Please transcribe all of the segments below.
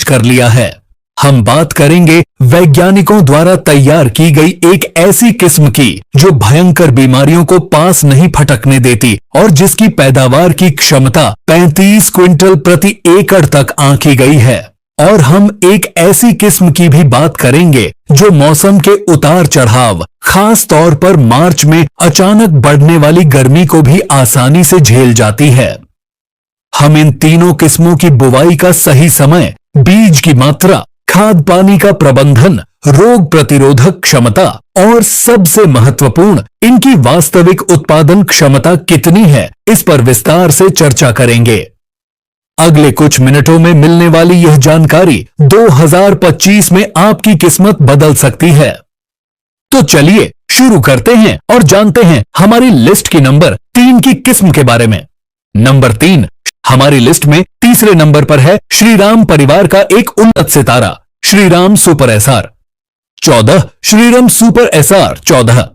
कर लिया है। हम बात करेंगे वैज्ञानिकों द्वारा तैयार की गई एक ऐसी किस्म की जो भयंकर बीमारियों को पास नहीं फटकने देती और जिसकी पैदावार की क्षमता 35 क्विंटल प्रति एकड़ तक आंकी गई है। और हम एक ऐसी किस्म की भी बात करेंगे जो मौसम के उतार चढ़ाव, खास तौर पर मार्च में अचानक बढ़ने वाली गर्मी को भी आसानी से झेल जाती है। हम इन तीनों किस्मों की बुवाई का सही समय, बीज की मात्रा, खाद पानी का प्रबंधन, रोग प्रतिरोधक क्षमता और सबसे महत्वपूर्ण इनकी वास्तविक उत्पादन क्षमता कितनी है, इस पर विस्तार से चर्चा करेंगे। अगले कुछ मिनटों में मिलने वाली यह जानकारी 2025 में आपकी किस्मत बदल सकती है। तो चलिए शुरू करते हैं और जानते हैं हमारी लिस्ट की नंबर 3 की किस्म के बारे में। नंबर 3 हमारी लिस्ट में तीसरे नंबर पर है श्रीराम परिवार का एक उन्नत सितारा, Shriram super SR 14, Shriram super SR 14।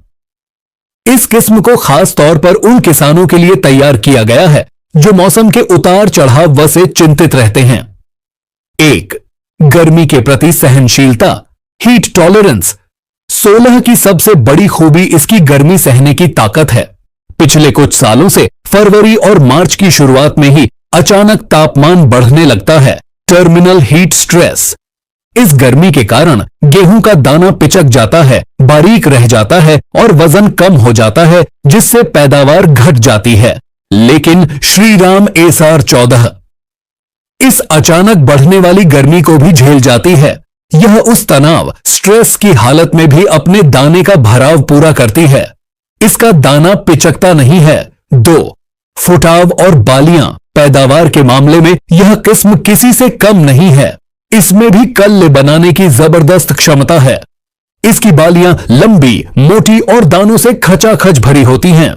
इस किस्म को खास तौर पर उन किसानों के लिए तैयार किया गया है जो मौसम के उतार चढ़ाव से चिंतित रहते हैं। 1. गर्मी के प्रति सहनशीलता, हीट टॉलरेंस। 16 की सबसे बड़ी खूबी इसकी गर्मी सहने की ताकत है। पिछले कुछ सालों से फरवरी और मार्च की शुरुआत में ही अचानक तापमान बढ़ने लगता है, टर्मिनल हीट स्ट्रेस। इस गर्मी के कारण गेहूं का दाना पिचक जाता है, बारीक रह जाता है और वजन कम हो जाता है, जिससे पैदावार घट जाती है। लेकिन श्रीराम एसआर 14 इस अचानक बढ़ने वाली गर्मी को भी झेल जाती है। यह उस तनाव, स्ट्रेस की हालत में भी अपने दाने का भराव पूरा करती है। इसका दाना पिचकता नहीं है। 2. फुटाव और बालियां। पैदावार के मामले में यह किस्म किसी से कम नहीं है। इसमें भी कल्ले बनाने की जबरदस्त क्षमता है। इसकी बालियां लंबी, मोटी और दानों से खचाखच भरी होती हैं।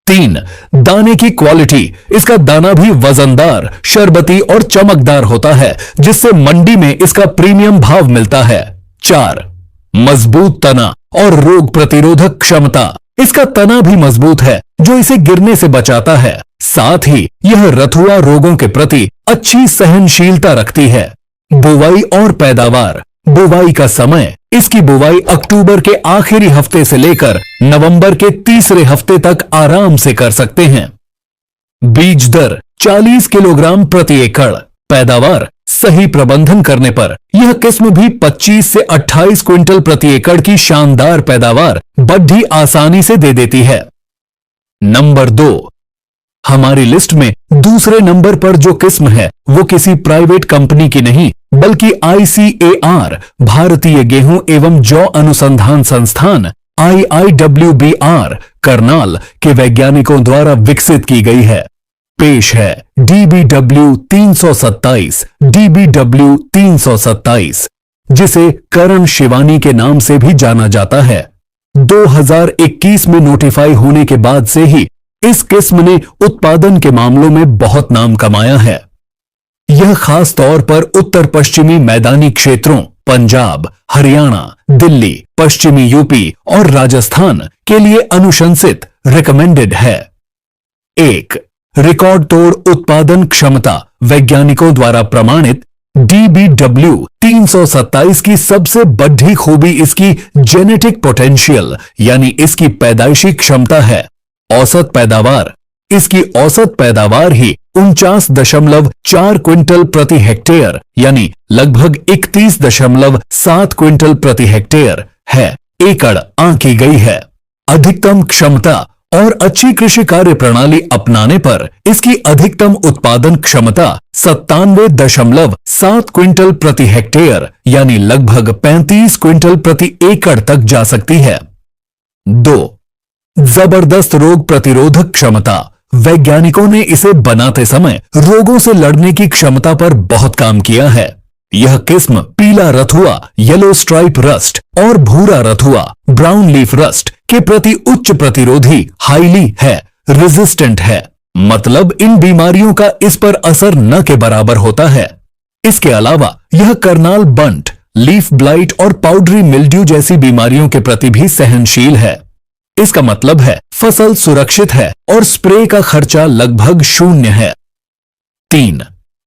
3. दाने की क्वालिटी। इसका दाना भी वजनदार, शरबती और चमकदार होता है, जिससे मंडी में इसका प्रीमियम भाव मिलता है। 4. मजबूत तना और रोग प्रतिरोधक क्षमता। इसका तना भी मजबूत है, जो इसे गिरने से बचाता है। साथ ही यह रथुआ रोगों के प्रति अच्छी सहनशीलता रखती है। बुवाई और पैदावार। बुवाई का समय। इसकी बुवाई अक्टूबर के आखिरी हफ्ते से लेकर नवंबर के तीसरे हफ्ते तक आराम से कर सकते हैं। बीज दर 40 किलोग्राम प्रति एकड़। पैदावार सही प्रबंधन करने पर यह किस्म भी 25 से 28 क्विंटल प्रति एकड़ की शानदार पैदावार बड्ढी आसानी से दे देती है। नंबर 2 हमारी लिस्ट में दूसरे नंबर पर जो किस्म है वो किसी प्राइवेट कंपनी की नहीं बल्कि ICAR भारतीय गेहूं एवं जौ अनुसंधान संस्थान IIWBR करनाल के वैज्ञानिकों द्वारा विकसित की गई है। पेश है DBW 327, DBW 327, जिसे करण शिवानी के नाम से भी जाना जाता है। 2021 में नोटिफाई होने के बाद से ही इस किस्म ने उत्पादन के मामलों में बहुत नाम कमाया है। यह खास तौर पर उत्तर पश्चिमी मैदानी क्षेत्रों, पंजाब, हरियाणा, दिल्ली, पश्चिमी यूपी और राजस्थान के लिए अनुशंसित, रिकमेंडेड है। 1. रिकॉर्ड तोड़ उत्पादन क्षमता। वैज्ञानिकों द्वारा प्रमाणित DBW 327 की सबसे बड़ी खूबी इसकी जेनेटिक पोटेंशियल यानी इसकी पैदाइशी क्षमता है। औसत पैदावार। इसकी औसत पैदावार ही 49.4 क्विंटल प्रति हेक्टेयर यानी लगभग 31.7 क्विंटल प्रति हेक्टेयर है, एकड़ आंकी गई है। अधिकतम क्षमता और अच्छी कृषि कार्य प्रणाली अपनाने पर इसकी अधिकतम उत्पादन क्षमता 97.7 क्विंटल प्रति हेक्टेयर यानी लगभग 35 क्विंटल प्रति एकड़ तक जा सकती है। 2. जबरदस्त रोग प्रतिरोधक क्षमता। वैज्ञानिकों ने इसे बनाते समय रोगों से लड़ने की क्षमता पर बहुत काम किया है। यह किस्म पीला रथुआ, येलो स्ट्राइप रस्ट और भूरा रथुआ, ब्राउन लीफ रस्ट के प्रति उच्च प्रतिरोधी, हाईली है, रेजिस्टेंट है। मतलब इन बीमारियों का इस पर असर न के बराबर होता है। इसके अलावा यह करनाल बंट, लीफ ब्लाइट और पाउडरी मिल्ड्यू जैसी बीमारियों के प्रति भी सहनशील है। इसका मतलब है फसल सुरक्षित है और स्प्रे का खर्चा लगभग शून्य है। 3.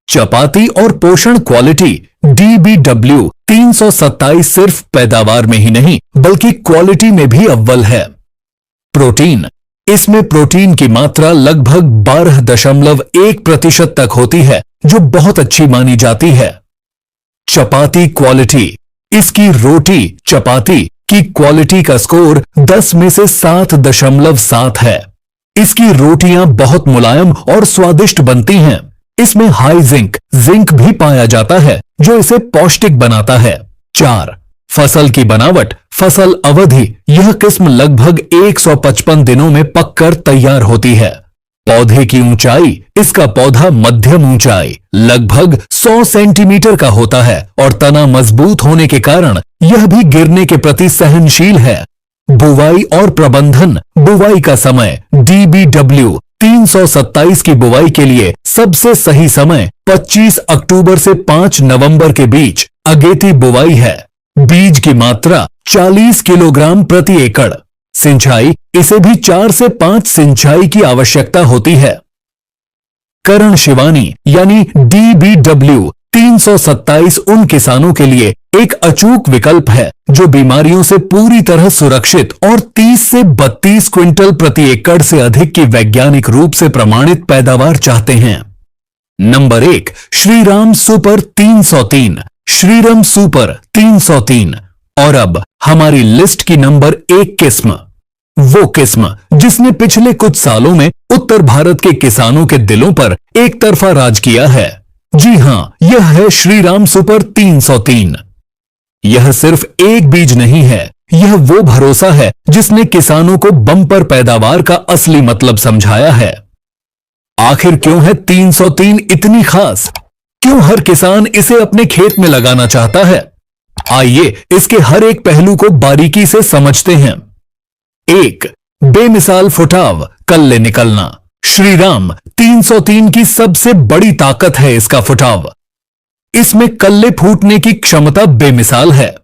चपाती और पोषण क्वालिटी DBW 327 सिर्फ पैदावार में ही नहीं बल्कि क्वालिटी में भी अव्वल है। प्रोटीन, इसमें प्रोटीन की मात्रा लगभग 12.1% तक होती है जो बहुत अच्छी मानी जाती है। चपाती क्वालिटी, इसकी रोटी चपाती की क्वालिटी का स्कोर 10 में से 7.7 है। इसकी रोटियां बहुत मुलायम और स्वादिष्ट बनती हैं। इसमें हाई जिंक भी पाया जाता है जो इसे पौष्टिक बनाता है। 4. फसल की बनावट, फसल अवधि, यह किस्म लगभग 155 दिनों में पककर तैयार होती है। पौधे की ऊंचाई, इसका पौधा मध्यम ऊंचाई लगभग 100 सेंटीमीटर का होता है और तना मजबूत होने के कारण यह भी गिरने के प्रति सहनशील है। बुवाई और प्रबंधन, बुवाई का समय DBW 327 की बुवाई के लिए सबसे सही समय 25 अक्टूबर से 5 नवंबर के बीच अगेती बुवाई है। बीज की मात्रा 40 किलोग्राम प्रति एकड़। सिंचाई, इसे भी 4 से 5 सिंचाई की आवश्यकता होती है। करण शिवानी यानी DBW 327 उन किसानों के लिए एक अचूक विकल्प है जो बीमारियों से पूरी तरह सुरक्षित और 30 से 32 क्विंटल प्रति एकड़ से अधिक की वैज्ञानिक रूप से प्रमाणित पैदावार चाहते हैं। Number 1, Shriram super 303, Shriram super 303। और अब हमारी लिस्ट की नंबर 1 किस्म, वो किस्म जिसने पिछले कुछ सालों में उत्तर भारत के किसानों के दिलों पर एक तरफा राज किया है। जी हां, यह है श्रीराम सुपर 303। यह सिर्फ एक बीज नहीं है, यह वो भरोसा है जिसने किसानों को बम्पर पैदावार का असली मतलब समझाया है। आखिर क्यों है 303 इतनी खास? क्यों हर किसान इसे अपने खेत में लगाना चाहता है? आइए इसके हर एक पहलू को बारीकी से समझते हैं। 1. बेमिसाल फुटाव, कल्ले निकलना। श्रीराम 303 की सबसे बड़ी ताकत है इसका फुटाव। इसमें कल्ले फूटने की क्षमता बेमिसाल है।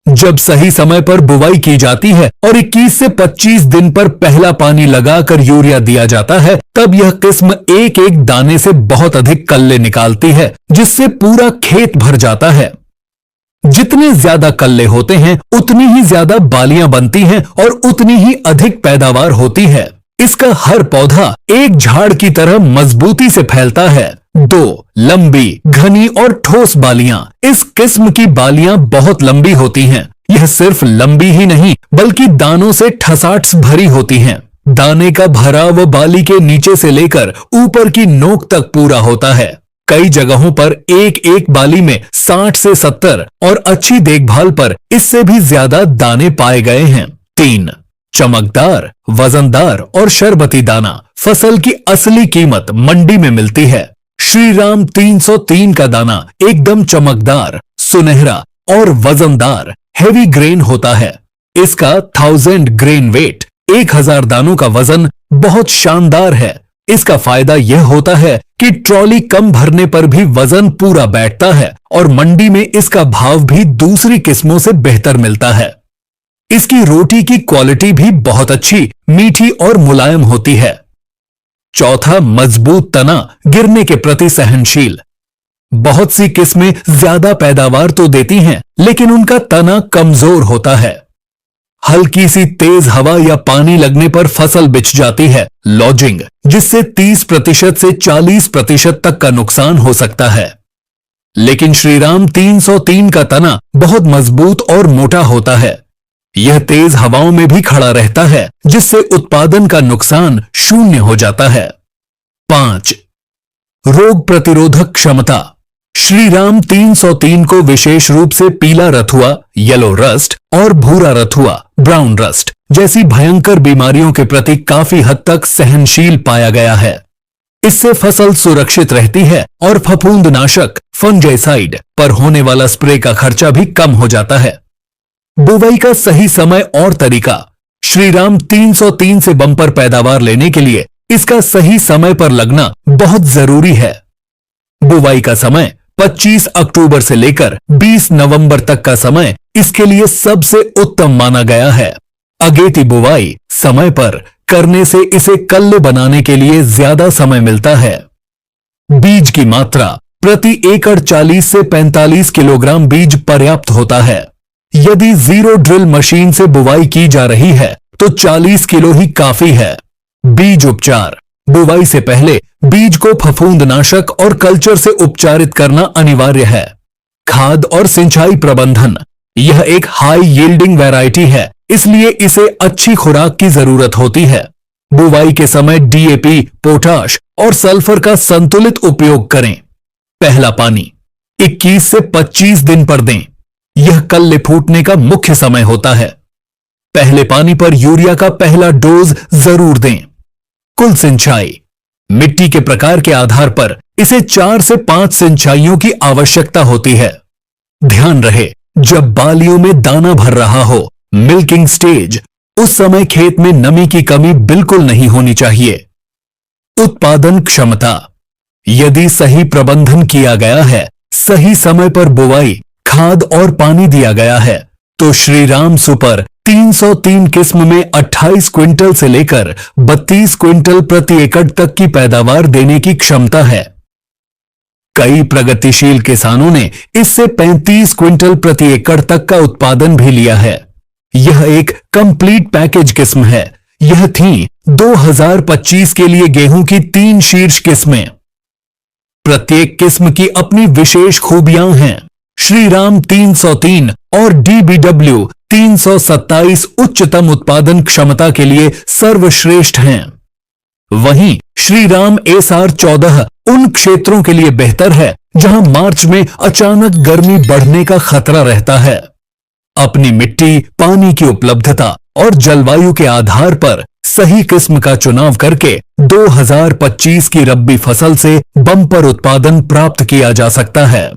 जब सही समय पर बुवाई की जाती है और 21 से 25 दिन पर पहला पानी लगाकर यूरिया दिया जाता है, तब यह किस्म एक एक दाने से बहुत अधिक कल्ले निकालती है जिससे पूरा खेत भर जाता है। जितने ज्यादा कल्ले होते हैं उतनी ही ज्यादा बालियां बनती हैं और उतनी ही अधिक पैदावार होती है। इसका हर पौधा एक झाड़ की तरह मजबूती से फैलता है। 2. लंबी, घनी और ठोस बालियां। इस किस्म की बालियां बहुत लंबी होती हैं। यह सिर्फ लंबी ही नहीं बल्कि दानों से ठसाठ भरी होती हैं। दाने का भराव बाली के नीचे से लेकर ऊपर की नोक तक पूरा होता है। कई जगहों पर एक एक बाली में 60 से 70 और अच्छी देखभाल पर इससे भी ज्यादा दाने पाए गए हैं। 3. चमकदार, वजनदार और शरबती दाना। फसल की असली कीमत मंडी में मिलती है। श्रीराम 303 का दाना एकदम चमकदार, सुनहरा और वजनदार हेवी ग्रेन होता है। इसका 1000 ग्रेन वेट, 1000 दानों का वजन बहुत शानदार है। इसका फायदा यह होता है कि ट्रॉली कम भरने पर भी वजन पूरा बैठता है और मंडी में इसका भाव भी दूसरी किस्मों से बेहतर मिलता है। इसकी रोटी की क्वालिटी भी बहुत अच्छी, मीठी और मुलायम होती है। 4. मजबूत तना, गिरने के प्रति सहनशील। बहुत सी किस्में ज्यादा पैदावार तो देती हैं लेकिन उनका तना कमजोर होता है। हल्की सी तेज हवा या पानी लगने पर फसल बिछ जाती है, लॉजिंग, जिससे 30% से 40% तक का नुकसान हो सकता है। लेकिन श्रीराम 303 का तना बहुत मजबूत और मोटा होता है। यह तेज हवाओं में भी खड़ा रहता है जिससे उत्पादन का नुकसान शून्य हो जाता है। 5. रोग प्रतिरोधक क्षमता। श्रीराम 303 को विशेष रूप से पीला रथुआ, येलो रस्ट और भूरा रथुआ, ब्राउन रस्ट जैसी भयंकर बीमारियों के प्रति काफी हद तक सहनशील पाया गया है। इससे फसल सुरक्षित रहती है और फफूंदनाशक, फंजाइसाइड पर होने वाला स्प्रे का खर्चा भी कम हो जाता है। बुवाई का सही समय और तरीका। श्रीराम 303 से बम्पर पैदावार लेने के लिए इसका सही समय पर लगना बहुत जरूरी है। बुवाई का समय 25 अक्टूबर से लेकर 20 नवंबर तक का समय इसके लिए सबसे उत्तम माना गया है। अगेती बुवाई समय पर करने से इसे कल्ले बनाने के लिए ज्यादा समय मिलता है। बीज की मात्रा प्रति एकड़ 40 से 45 किलोग्राम बीज पर्याप्त होता है। यदि जीरो ड्रिल मशीन से बुवाई की जा रही है तो 40 किलो ही काफी है। बीज उपचार। बुवाई से पहले बीज को फफूंदनाशक और कल्चर से उपचारित करना अनिवार्य है। खाद और सिंचाई प्रबंधन। यह एक हाई यील्डिंग वैरायटी है, इसलिए इसे अच्छी खुराक की जरूरत होती है। बुवाई के समय डीएपी, पोटाश और सल्फर का संतुलित उपयोग करें। पहला पानी 21 से 25 दिन पर दें। यह कल्ले फूटने का मुख्य समय होता है। पहले पानी पर यूरिया का पहला डोज जरूर दें। कुल सिंचाई। मिट्टी के प्रकार के आधार पर इसे 4 से 5 सिंचाइयों की आवश्यकता होती है। ध्यान रहे, जब बालियों में दाना भर रहा हो, मिल्किंग स्टेज, उस समय खेत में नमी की कमी बिल्कुल नहीं होनी चाहिए। उत्पादन क्षमता। यदि सही प्रबंधन किया गया है, सही समय पर बुवाई, खाद और पानी दिया गया है, तो श्रीराम सुपर 303 किस्म में 28 क्विंटल से लेकर 32 क्विंटल प्रति एकड़ तक की पैदावार देने की क्षमता है। कई प्रगतिशील किसानों ने इससे 35 क्विंटल प्रति एकड़ तक का उत्पादन भी लिया है। यह एक कंप्लीट पैकेज किस्म है। यह थी 2025 के लिए गेहूं की 3 शीर्ष किस्में। प्रत्येक किस्म की अपनी विशेष खूबियां हैं। श्रीराम 303 और डीबीडब्ल्यू 327 उच्चतम उत्पादन क्षमता के लिए सर्वश्रेष्ठ हैं। वहीं श्रीराम SR 14 उन क्षेत्रों के लिए बेहतर है जहां मार्च में अचानक गर्मी बढ़ने का खतरा रहता है। अपनी मिट्टी, पानी की उपलब्धता और जलवायु के आधार पर सही किस्म का चुनाव करके 2025 की रब्बी फसल से बम्पर उत्पादन प्राप्त किया जा सकता है।